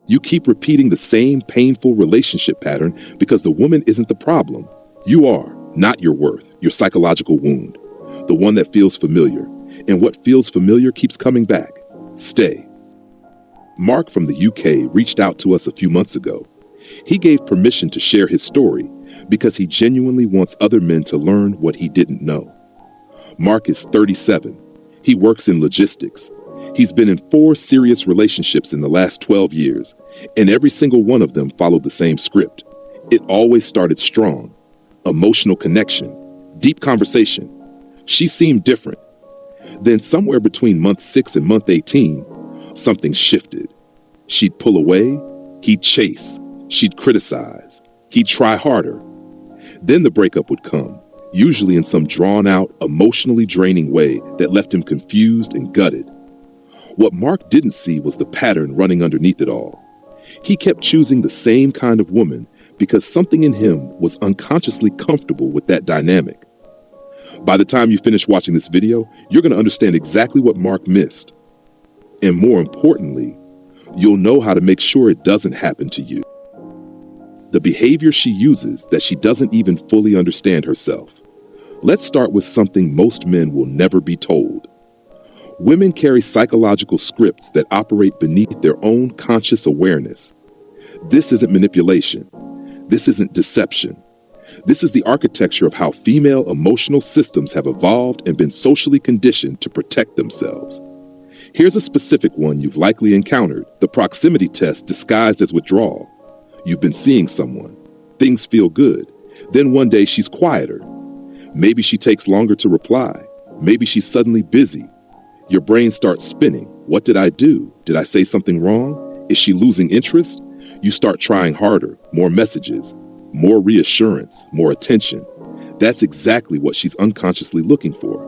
You keep repeating the same painful relationship pattern because the woman isn't the problem. You are, not your worth, your psychological wound, the one that feels familiar. And what feels familiar keeps coming back. Stay. Mark from the UK reached out to us a few months ago. He gave permission to share his story because he genuinely wants other men to learn what he didn't know. Mark is 37. He works in logistics. He's been in 4 serious relationships in the last 12 years, and every single one of them followed the same script. It always started strong. Emotional connection, deep conversation. She seemed different. Then somewhere between month 6 and month 18, something shifted. She'd pull away, he'd chase, she'd criticize, he'd try harder. Then the breakup would come, usually in some drawn-out, emotionally draining way that left him confused and gutted. What Mark didn't see was the pattern running underneath it all. He kept choosing the same kind of woman because something in him was unconsciously comfortable with that dynamic. By the time you finish watching this video, you're going to understand exactly what Mark missed. And more importantly, you'll know how to make sure it doesn't happen to you. The behavior she uses that she doesn't even fully understand herself. Let's start with something most men will never be told. Women carry psychological scripts that operate beneath their own conscious awareness. This isn't manipulation. This isn't deception. This is the architecture of how female emotional systems have evolved and been socially conditioned to protect themselves. Here's a specific one you've likely encountered: the proximity test disguised as withdrawal. You've been seeing someone. Things feel good. Then one day she's quieter. Maybe she takes longer to reply. Maybe she's suddenly busy. Your brain starts spinning. What did I do? Did I say something wrong? Is she losing interest? You start trying harder, more messages, more reassurance, more attention. That's exactly what she's unconsciously looking for.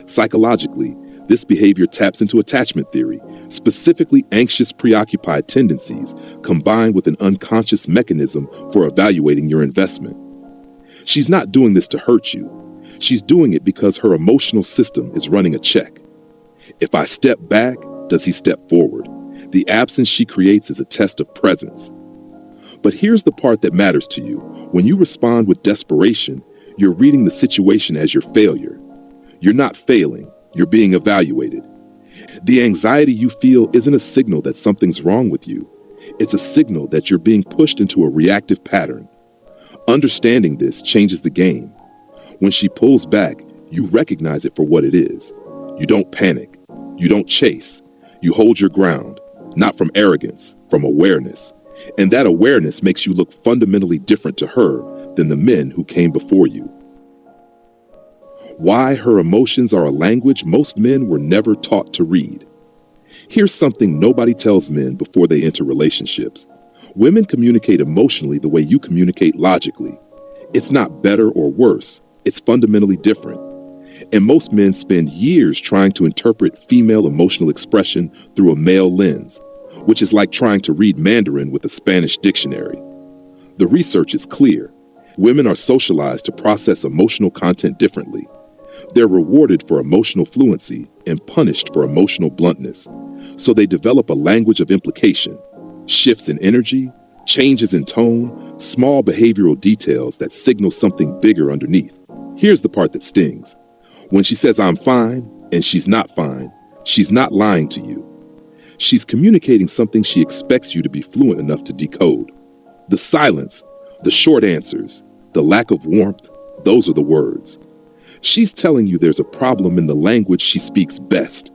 Psychologically, this behavior taps into attachment theory, specifically anxious, preoccupied tendencies, combined with an unconscious mechanism for evaluating your investment. She's not doing this to hurt you. She's doing it because her emotional system is running a check. If I step back, does he step forward? The absence she creates is a test of presence. But here's the part that matters to you. When you respond with desperation, you're reading the situation as your failure. You're not failing, you're being evaluated. The anxiety you feel isn't a signal that something's wrong with you. It's a signal that you're being pushed into a reactive pattern. Understanding this changes the game. When she pulls back, you recognize it for what it is. You don't panic. You don't chase. You hold your ground, not from arrogance, from awareness. And that awareness makes you look fundamentally different to her than the men who came before you. Why her emotions are a language most men were never taught to read. Here's something nobody tells men before they enter relationships. Women communicate emotionally the way you communicate logically. It's not better or worse. It's fundamentally different. And most men spend years trying to interpret female emotional expression through a male lens, which is like trying to read Mandarin with a Spanish dictionary. The research is clear. Women are socialized to process emotional content differently. They're rewarded for emotional fluency and punished for emotional bluntness. So they develop a language of implication, shifts in energy, changes in tone, small behavioral details that signal something bigger underneath. Here's the part that stings. When she says, "I'm fine," and she's not fine, she's not lying to you. She's communicating something she expects you to be fluent enough to decode. The silence, the short answers, the lack of warmth, those are the words. She's telling you there's a problem in the language she speaks best.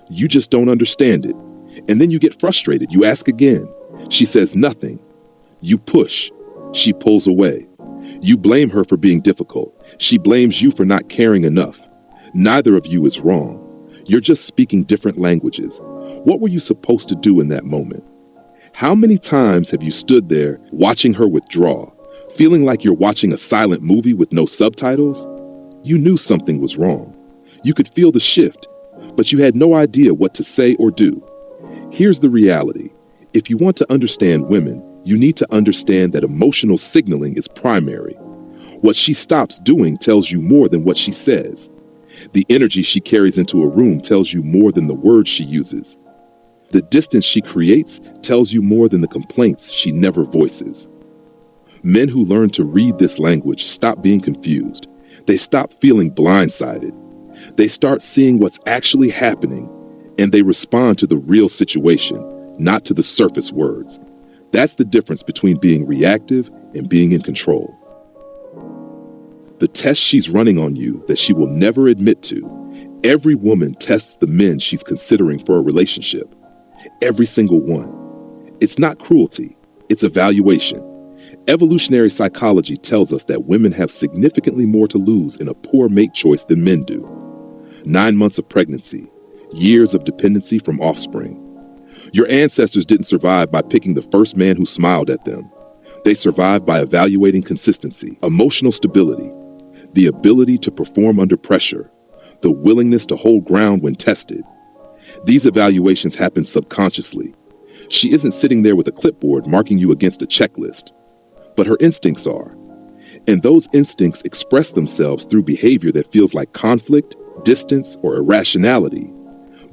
You just don't understand it. And then you get frustrated. You ask again. She says nothing. You push. She pulls away. You blame her for being difficult. She blames you for not caring enough. Neither of you is wrong. You're just speaking different languages. What were you supposed to do in that moment? How many times have you stood there watching her withdraw, feeling like you're watching a silent movie with no subtitles? You knew something was wrong. You could feel the shift, but you had no idea what to say or do. Here's the reality. If you want to understand women, you need to understand that emotional signaling is primary. What she stops doing tells you more than what she says. The energy she carries into a room tells you more than the words she uses. The distance she creates tells you more than the complaints she never voices. Men who learn to read this language stop being confused. They stop feeling blindsided. They start seeing what's actually happening, and they respond to the real situation, not to the surface words. That's the difference between being reactive and being in control. The test she's running on you that she will never admit to, every woman tests the men she's considering for a relationship. Every single one. It's not cruelty, it's evaluation. Evolutionary psychology tells us that women have significantly more to lose in a poor mate choice than men do. 9 months of pregnancy, years of dependency from offspring. Your ancestors didn't survive by picking the first man who smiled at them. They survived by evaluating consistency, emotional stability, the ability to perform under pressure, the willingness to hold ground when tested. These evaluations happen subconsciously. She isn't sitting there with a clipboard marking you against a checklist, but her instincts are. And those instincts express themselves through behavior that feels like conflict, distance, or irrationality,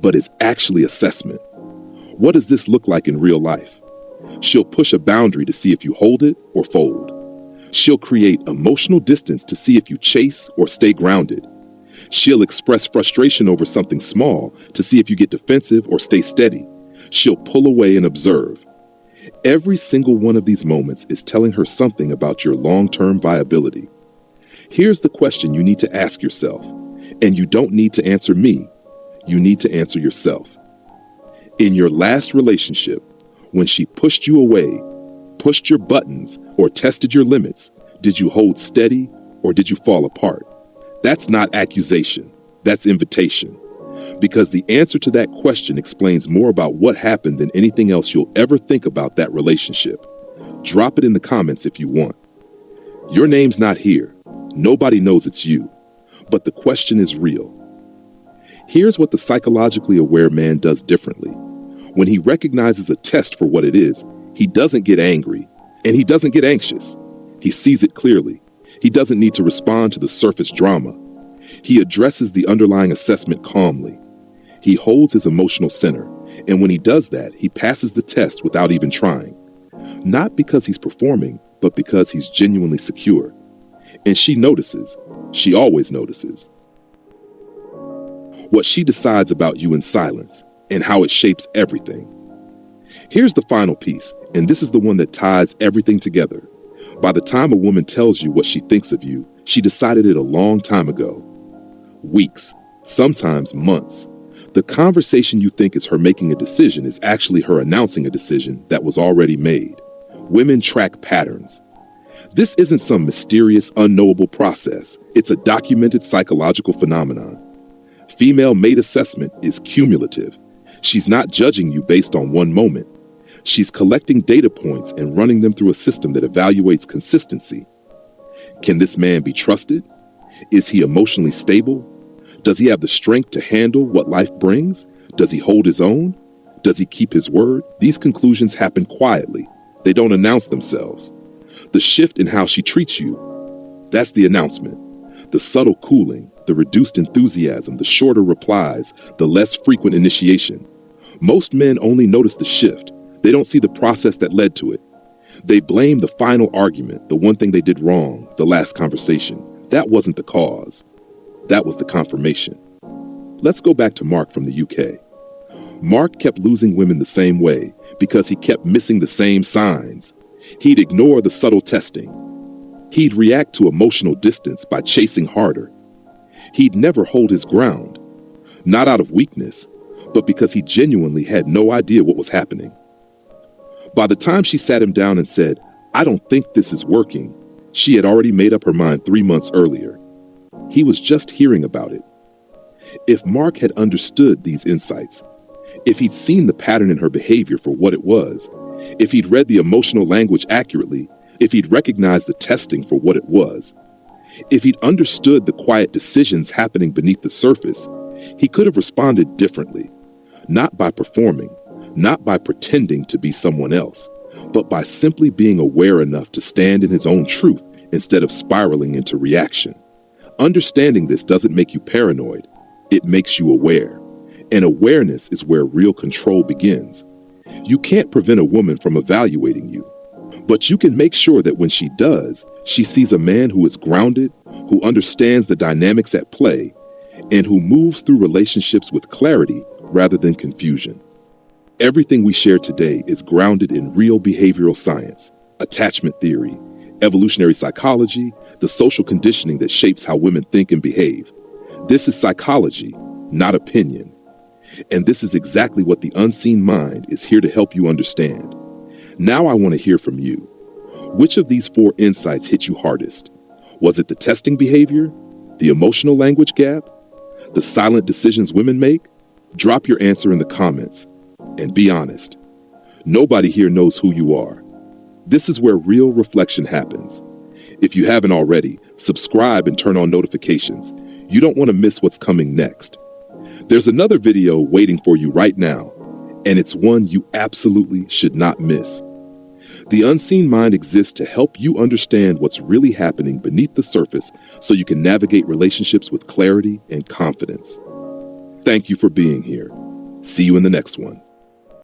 but is actually assessment. What does this look like in real life? She'll push a boundary to see if you hold it or fold. She'll create emotional distance to see if you chase or stay grounded. She'll express frustration over something small to see if you get defensive or stay steady. She'll pull away and observe. Every single one of these moments is telling her something about your long-term viability. Here's the question you need to ask yourself, and you don't need to answer me. You need to answer yourself. In your last relationship, when she pushed you away, pushed your buttons, or tested your limits, did you hold steady or did you fall apart? That's not accusation, that's invitation. Because the answer to that question explains more about what happened than anything else you'll ever think about that relationship. Drop it in the comments if you want. Your name's not here. Nobody knows it's you. But the question is real. Here's what the psychologically aware man does differently. When he recognizes a test for what it is, he doesn't get angry, and he doesn't get anxious. He sees it clearly. He doesn't need to respond to the surface drama. He addresses the underlying assessment calmly. He holds his emotional center, and when he does that, he passes the test without even trying. Not because he's performing, but because he's genuinely secure. And she notices. She always notices. What she decides about you in silence, and how it shapes everything. Here's the final piece, and this is the one that ties everything together. By the time a woman tells you what she thinks of you, she decided it a long time ago. Weeks, sometimes months. The conversation you think is her making a decision is actually her announcing a decision that was already made. Women track patterns. This isn't some mysterious, unknowable process. It's a documented psychological phenomenon. Female mate assessment is cumulative. She's not judging you based on one moment. She's collecting data points and running them through a system that evaluates consistency. Can this man be trusted? Is he emotionally stable? Does he have the strength to handle what life brings? Does he hold his own? Does he keep his word? These conclusions happen quietly. They don't announce themselves. The shift in how she treats you, that's the announcement. The subtle cooling, the reduced enthusiasm, the shorter replies, the less frequent initiation. Most men only notice the shift. They don't see the process that led to it. They blame the final argument, the one thing they did wrong, the last conversation. That wasn't the cause. That was the confirmation. Let's go back to Mark from the UK. Mark kept losing women the same way because he kept missing the same signs. He'd ignore the subtle testing. He'd react to emotional distance by chasing harder. He'd never hold his ground, not out of weakness, but because he genuinely had no idea what was happening. By the time she sat him down and said, "I don't think this is working," she had already made up her mind 3 months earlier. He was just hearing about it. If Mark had understood these insights, if he'd seen the pattern in her behavior for what it was, if he'd read the emotional language accurately, if he'd recognized the testing for what it was, if he'd understood the quiet decisions happening beneath the surface, he could have responded differently. Not by performing, not by pretending to be someone else, but by simply being aware enough to stand in his own truth instead of spiraling into reaction. Understanding this doesn't make you paranoid. It makes you aware. And awareness is where real control begins. You can't prevent a woman from evaluating you, but you can make sure that when she does, she sees a man who is grounded, who understands the dynamics at play, and who moves through relationships with clarity rather than confusion. Everything we share today is grounded in real behavioral science, attachment theory, evolutionary psychology, the social conditioning that shapes how women think and behave. This is psychology, not opinion. And this is exactly what the Unseen Mind is here to help you understand. Now I want to hear from you. Which of these 4 insights hit you hardest? Was it the testing behavior, the emotional language gap, the silent decisions women make? Drop your answer in the comments and be honest. Nobody here knows who you are. This is where real reflection happens. If you haven't already, subscribe and turn on notifications. You don't want to miss what's coming next. There's another video waiting for you right now, and it's one you absolutely should not miss. The Unseen Mind exists to help you understand what's really happening beneath the surface so you can navigate relationships with clarity and confidence. Thank you for being here. See you in the next one.